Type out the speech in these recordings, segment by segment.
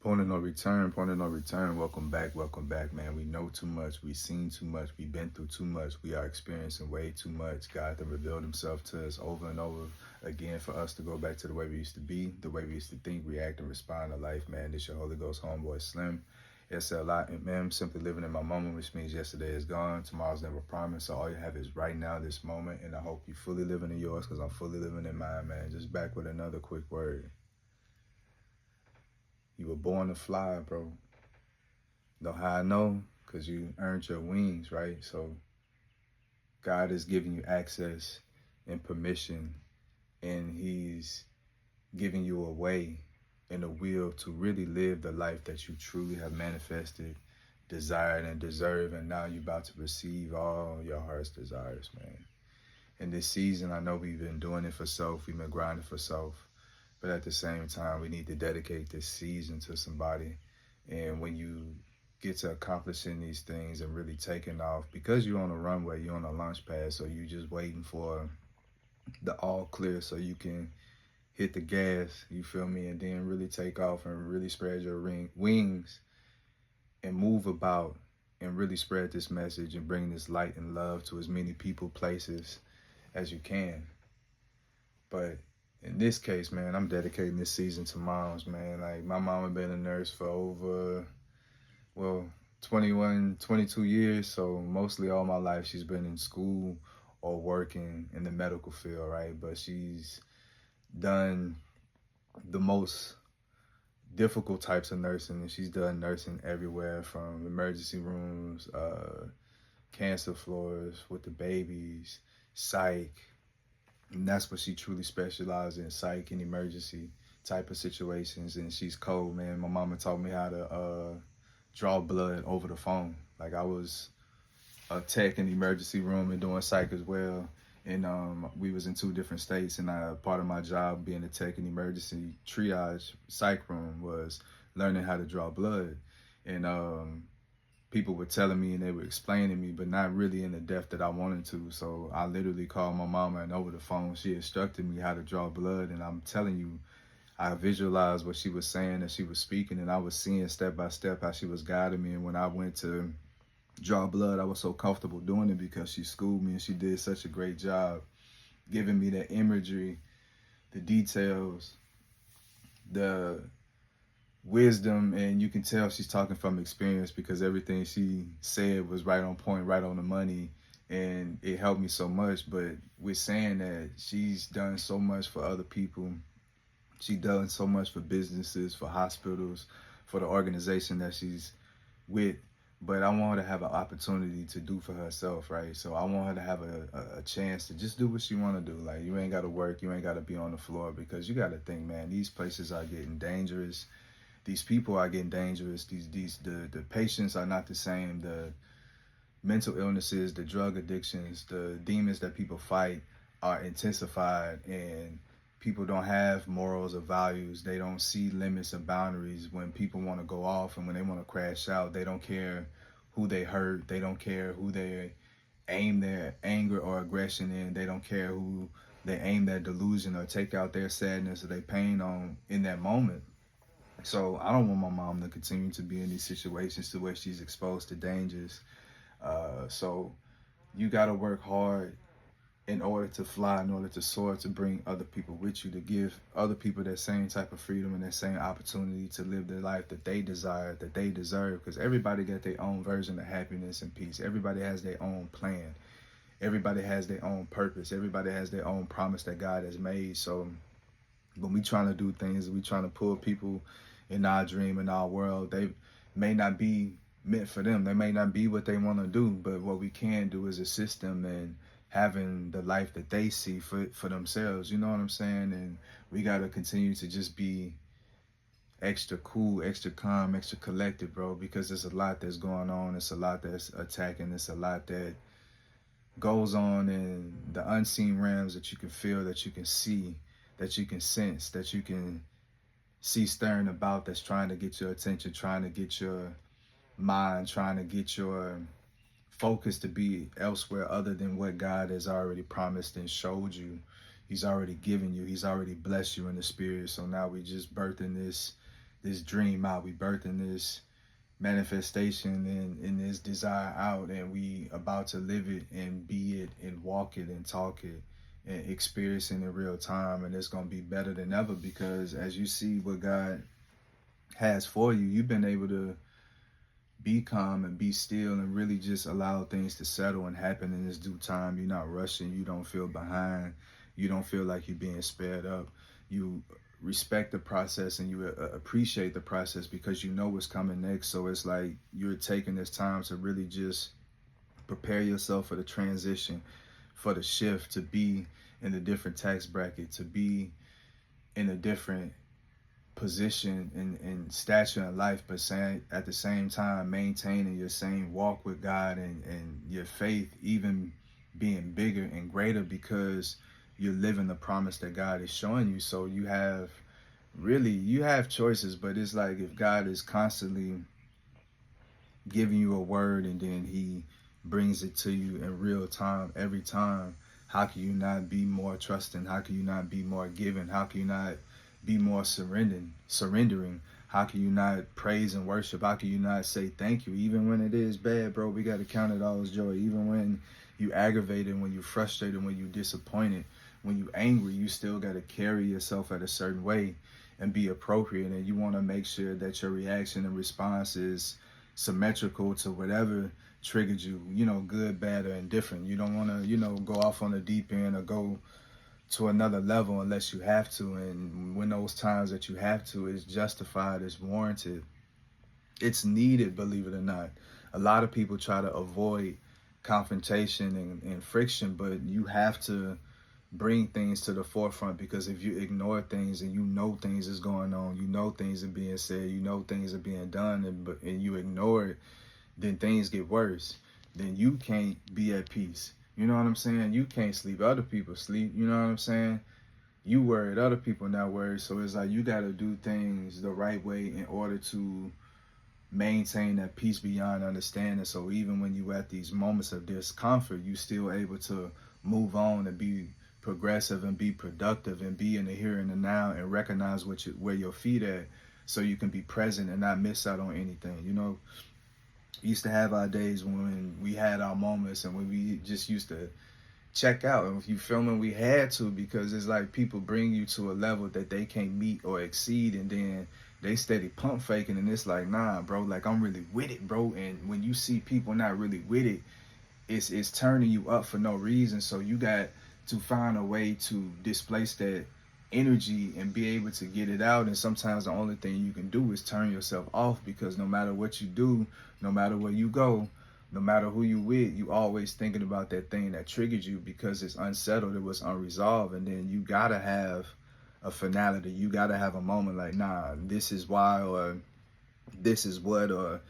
Point of no return. Welcome back, man. We know too much. We've seen too much. We've been through too much. We are experiencing way too much. God to reveal himself to us over and over again for us to go back to the way we used to be, the way we used to think, react, and respond to life, man. This your Holy Ghost homeboy Slim. SLI, simply living in my moment, which means yesterday is gone, tomorrow's never promised. So all you have is right now, this moment, and I hope you fully living in yours because I'm fully living in mine, man. Just back with another quick word. You were born to fly, bro. Know how I know? Because you earned your wings, right? So God is giving you access and permission, and he's giving you a way and a will to really live the life that you truly have manifested, desired, and deserve. And now you're about to receive all your heart's desires, man. In this season, I know we've been doing it for self. We've been grinding for self. But at the same time, we need to dedicate this season to somebody. And when you get to accomplishing these things and really taking off, because you're on a runway, you're on a launch pad, so you're just waiting for the all clear so you can hit the gas, you feel me, and then really take off and really spread your wings and move about and really spread this message and bring this light and love to as many people, places as you can. But in this case, man, I'm dedicating this season to moms, man. Like, my mama been a nurse for over, 21, 22 years. So mostly all my life she's been in school or working in the medical field, right? But she's done the most difficult types of nursing, and she's done nursing everywhere from emergency rooms, cancer floors with the babies, psych. And that's what she truly specializes in, psych and emergency type of situations. And she's cold, man. My mama taught me how to draw blood over the phone. Like, I was a tech in the emergency room and doing psych as well. And we was in two different states, and part of my job being a tech in emergency triage psych room was learning how to draw blood. And people were telling me and they were explaining to me, but not really in the depth that I wanted to. So I literally called my mama, and over the phone, she instructed me how to draw blood. And I'm telling you, I visualized what she was saying as she was speaking, and I was seeing step by step how she was guiding me. And when I went to draw blood, I was so comfortable doing it because she schooled me and she did such a great job giving me the imagery, the details, the wisdom. And you can tell she's talking from experience because everything she said was right on point, right on the money, and it helped me so much. But with saying that, she's done so much for other people. She done so much for businesses, for hospitals, for the organization that she's with. But I want her to have an opportunity to do for herself, right? So I want her to have a chance to just do what she want to do. Like, you ain't got to work, you ain't got to be on the floor, because you got to think, man, these places are getting dangerous. These people are getting dangerous. The patients are not the same. The mental illnesses, the drug addictions, the demons that people fight are intensified, and people don't have morals or values. They don't see limits and boundaries. When people want to go off and when they want to crash out, they don't care who they hurt. They don't care who they aim their anger or aggression in. They don't care who they aim their delusion or take out their sadness or their pain on in that moment. So I don't want my mom to continue to be in these situations to where she's exposed to dangers. So you got to work hard in order to fly, in order to soar, to bring other people with you, to give other people that same type of freedom and that same opportunity to live the life that they desire, that they deserve. Because everybody got their own version of happiness and peace. Everybody has their own plan. Everybody has their own purpose. Everybody has their own promise that God has made. So when we trying to do things, we trying to pull people in our dream, in our world, they may not be meant for them. They may not be what they want to do, but what we can do is assist them in having the life that they see for themselves. You know what I'm saying? And we got to continue to just be extra cool, extra calm, extra collected, bro, because there's a lot that's going on. It's a lot that's attacking. It's a lot that goes on in the unseen realms that you can feel, that you can see, that you can sense, that you can see stirring about, that's trying to get your attention, trying to get your mind, trying to get your focus to be elsewhere other than what God has already promised and showed you. He's already given you. He's already blessed you in the spirit. So now we just birthing this this dream out. We birthing this manifestation and this desire out, and we about to live it and be it and walk it and talk it and experience it in real time. And it's gonna be better than ever, because as you see what God has for you, you've been able to be calm and be still and really just allow things to settle and happen in its due time. You're not rushing. You don't feel behind. You don't feel like you're being sped up. You respect the process and you appreciate the process because you know what's coming next. So it's like you're taking this time to really just prepare yourself for the transition, for the shift, to be in a different tax bracket, to be in a different position and stature in life, but saying at the same time maintaining your same walk with God and your faith even being bigger and greater, because you're living the promise that God is showing you. So you have choices, but it's like if God is constantly giving you a word and then he brings it to you in real time every time, how can you not be more trusting? How can you not be more giving? How can you not be more surrendering? How can you not praise and worship? How can you not say thank you? Even when it is bad, bro, we got to count it all as joy. Even when you aggravated, when you frustrated, when you disappointed, when you angry, you still got to carry yourself at a certain way and be appropriate. And you want to make sure that your reaction and response is symmetrical to whatever triggered you, good, bad, or indifferent. You don't want to, go off on the deep end or go to another level unless you have to. And when those times that you have to is justified, it's warranted, it's needed, believe it or not. A lot of people try to avoid confrontation and friction, but you have to bring things to the forefront, because if you ignore things and things is going on, things are being said, things are being done, and you ignore it, then things get worse. Then you can't be at peace. You know what I'm saying? You can't sleep. Other people sleep. You know what I'm saying? You worried. Other people not worried. So it's like you got to do things the right way in order to maintain that peace beyond understanding. So even when you at these moments of discomfort, you still able to move on and be progressive and be productive and be in the here and the now and recognize where your feet at, so you can be present and not miss out on anything. We used to have our days when we had our moments and when we just used to check out. And if you feel me, we had to, because it's like people bring you to a level that they can't meet or exceed, and then they steady pump faking, and it's like, nah, bro, like I'm really with it, bro. And when you see people not really with it, it's turning you up for no reason. So you got to find a way to displace that energy and be able to get it out. And sometimes the only thing you can do is turn yourself off, because no matter what you do, no matter where you go, no matter who you with, you always thinking about that thing that triggered you, because it's unsettled, it was unresolved. And then you gotta have a finality. You gotta have a moment like, nah, this is why, or this is what, or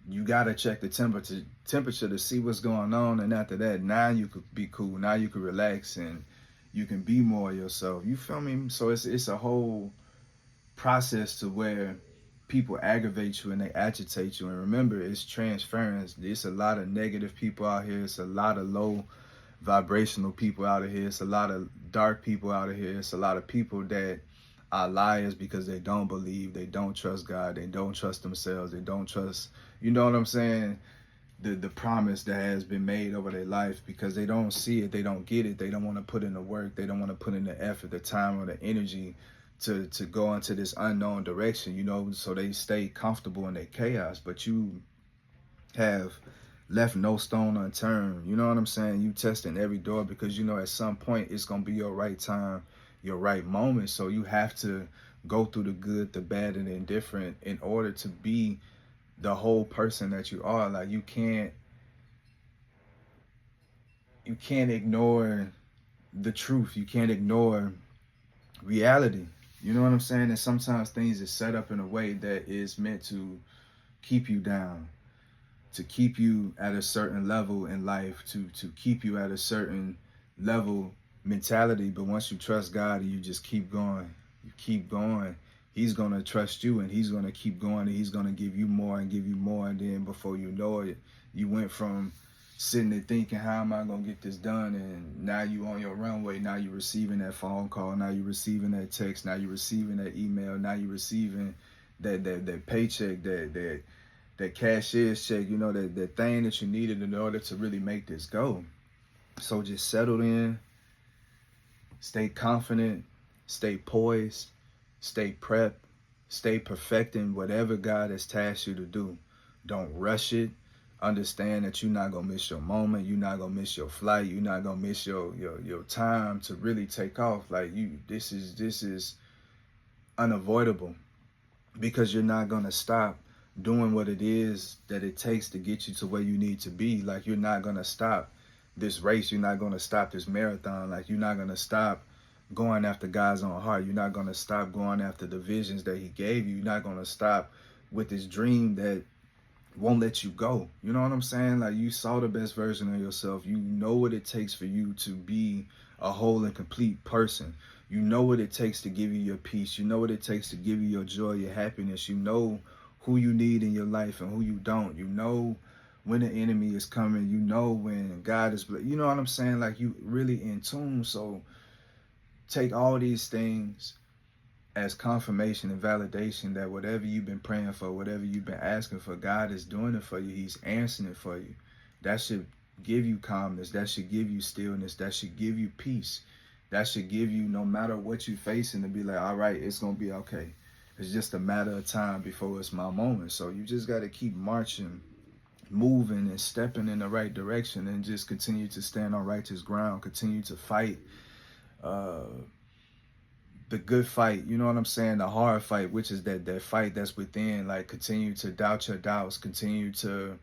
you gotta check the temperature to see what's going on. And after that, now you could be cool. Now you could relax and you can be more yourself. You feel me? So it's a whole process to where people aggravate you and they agitate you. And remember, it's transference. There's a lot of negative people out here. It's a lot of low vibrational people out of here. It's a lot of dark people out of here. It's a lot of people that are liars because they don't believe, they don't trust God, they don't trust themselves, they don't trust, you know what I'm saying, the promise that has been made over their life, because they don't see it, they don't get it, they don't want to put in the work, they don't want to put in the effort, the time, or the energy to go into this unknown direction, so they stay comfortable in their chaos. But you have left no stone unturned, you know what I'm saying? You testing every door, because at some point it's going to be your right time, your right moment. So you have to go through the good, the bad, and the indifferent in order to be the whole person that you are. Like you can't ignore the truth. You can't ignore reality. You know what I'm saying? And sometimes things is set up in a way that is meant to keep you down, to keep you at a certain level in life, to keep you at a certain level mentality. But once you trust God and you just keep going, he's going to trust you, and he's going to keep going, and he's going to give you more and give you more. And then before you know it, you went from sitting there thinking, how am I going to get this done? And now you on your runway. Now you're receiving that phone call. Now you're receiving that text. Now you're receiving that email. Now you're receiving that paycheck, that cashier's check, you know, that thing that you needed in order to really make this go. So just settle in, stay confident, stay poised, stay prepped, stay perfecting whatever God has tasked you to do. Don't rush it. Understand that you're not gonna miss your moment. You're not gonna miss your flight. You're not gonna miss your time to really take off. Like this is unavoidable, because you're not gonna stop doing what it is that it takes to get you to where you need to be. Like you're not gonna stop this race. You're not gonna stop this marathon. Like you're not gonna stop going after God's own heart. You're not gonna stop going after the visions that He gave you. You're not gonna stop with this dream that won't let you go. You know what I'm saying? Like you saw the best version of yourself. You know what it takes for you to be a whole and complete person. You know what it takes to give you your peace. You know what it takes to give you your joy, your happiness. You know who you need in your life and who you don't. You know when the enemy is coming. You know when God is, you know what I'm saying? Like you really in tune. So take all these things as confirmation and validation that whatever you've been praying for, whatever you've been asking for, God is doing it for you. He's answering it for you. That should give you calmness. That should give you stillness. That should give you peace. That should give you, no matter what you're facing, to be like, all right, it's going to be okay. It's just a matter of time before it's my moment. So you just got to keep marching, moving and stepping in the right direction, and just continue to stand on righteous ground. Continue to fight the good fight, you know what I'm saying? The hard fight, which is that fight that's within. Like continue to doubt your doubts, continue to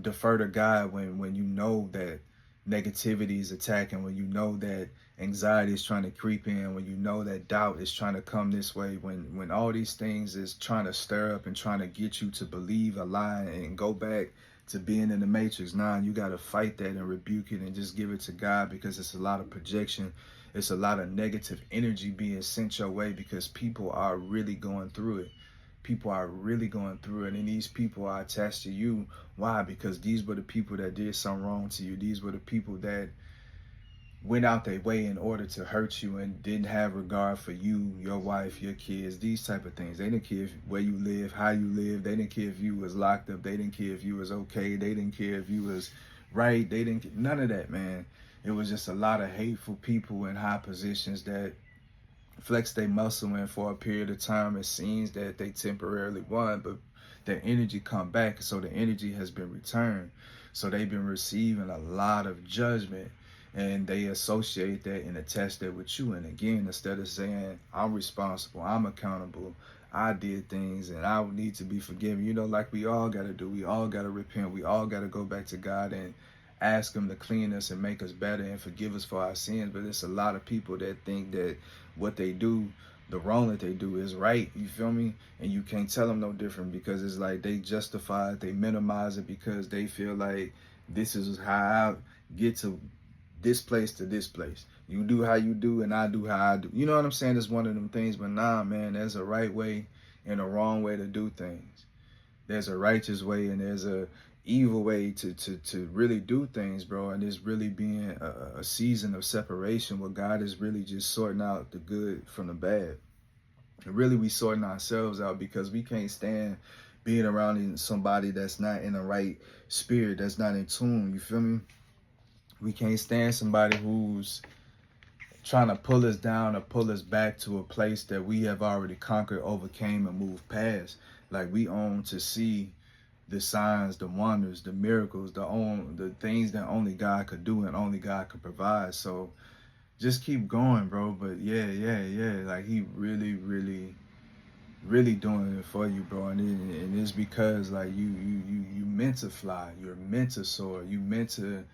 defer to God when you know that negativity is attacking, when you know that anxiety is trying to creep in, when you know that doubt is trying to come this way, when all these things is trying to stir up and trying to get you to believe a lie and go back to being in the matrix. Nah, you got to fight that and rebuke it and just give it to God, because it's a lot of projection. It's a lot of negative energy being sent your way, because people are really going through it. People are really going through it, and these people are attached to you. Why? Because these were the people that did something wrong to you. These were the people that went out their way in order to hurt you and didn't have regard for you, your wife, your kids, these type of things. They didn't care where you live, how you live. They didn't care if you was locked up. They didn't care if you was okay. They didn't care if you was right. They didn't, none of that, man. It was just a lot of hateful people in high positions that flex their muscle in for a period of time. It seems that they temporarily won, but their energy come back. So the energy has been returned. So they've been receiving a lot of judgment, and they associate that and attach that with you. And again, instead of saying, I'm responsible, I'm accountable, I did things and I need to be forgiven, you know, like we all got to do. We all got to repent. We all got to go back to God and ask Him to clean us and make us better and forgive us for our sins. But it's a lot of people that think that what they do, the wrong that they do, is right. You feel me? And you can't tell them no different, because it's like they justify it, they minimize it, because they feel like this is how I get to this place to this place. You do how you do and I do how I do. You know what I'm saying? It's one of them things. But nah, man, there's a right way and a wrong way to do things. There's a righteous way and there's a evil way to really do things, bro. And it's really being a season of separation where God is really just sorting out the good from the bad. And really we sorting ourselves out, because we can't stand being around somebody that's not in the right spirit, that's not in tune. You feel me? We can't stand somebody who's trying to pull us down or pull us back to a place that we have already conquered, overcame, and moved past. Like we own to see the signs, the wonders, the miracles, the things that only God could do and only God could provide. So just keep going, bro. But yeah. Like He really doing it for you, bro. And it's because like you meant to fly, you're meant to soar, you meant to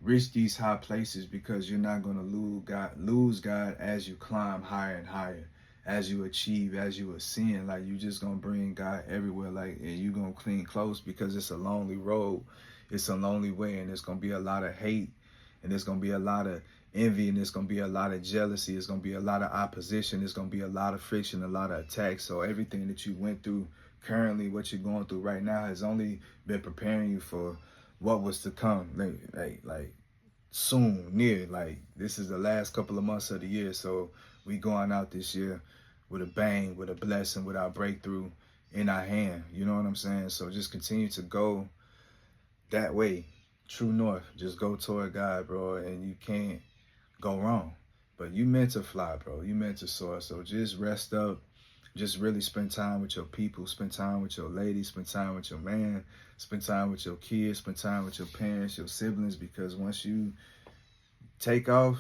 reach these high places, because you're not going to lose God as you climb higher and higher, as you achieve, as you ascend. Like you just going to bring God everywhere, like, and you going to clean close, because it's a lonely road. It's a lonely way, and there's going to be a lot of hate, and there's going to be a lot of envy, and there's going to be a lot of jealousy. It's going to be a lot of opposition. There's going to be a lot of friction, a lot of attacks. So everything that you went through currently, what you're going through right now, has only been preparing you for what was to come, like soon, near. Like this is the last couple of months of the year, so we going out this year with a bang, with a blessing, with our breakthrough in our hand. You know what I'm saying? So just continue to go that way, true north. Just go toward God, bro, and you can't go wrong. But you meant to fly, bro. You meant to soar. So just rest up. Just really spend time with your people. Spend time with your lady. Spend time with your man. Spend time with your kids. Spend time with your parents, your siblings. Because once you take off,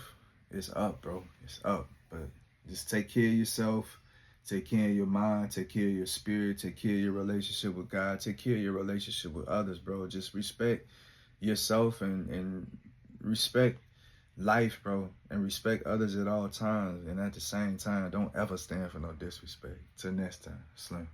it's up, bro. It's up. But just take care of yourself. Take care of your mind. Take care of your spirit. Take care of your relationship with God. Take care of your relationship with others, bro. Just respect yourself and respect life, bro, and respect others at all times. And at the same time, don't ever stand for no disrespect. Till next time, Slim.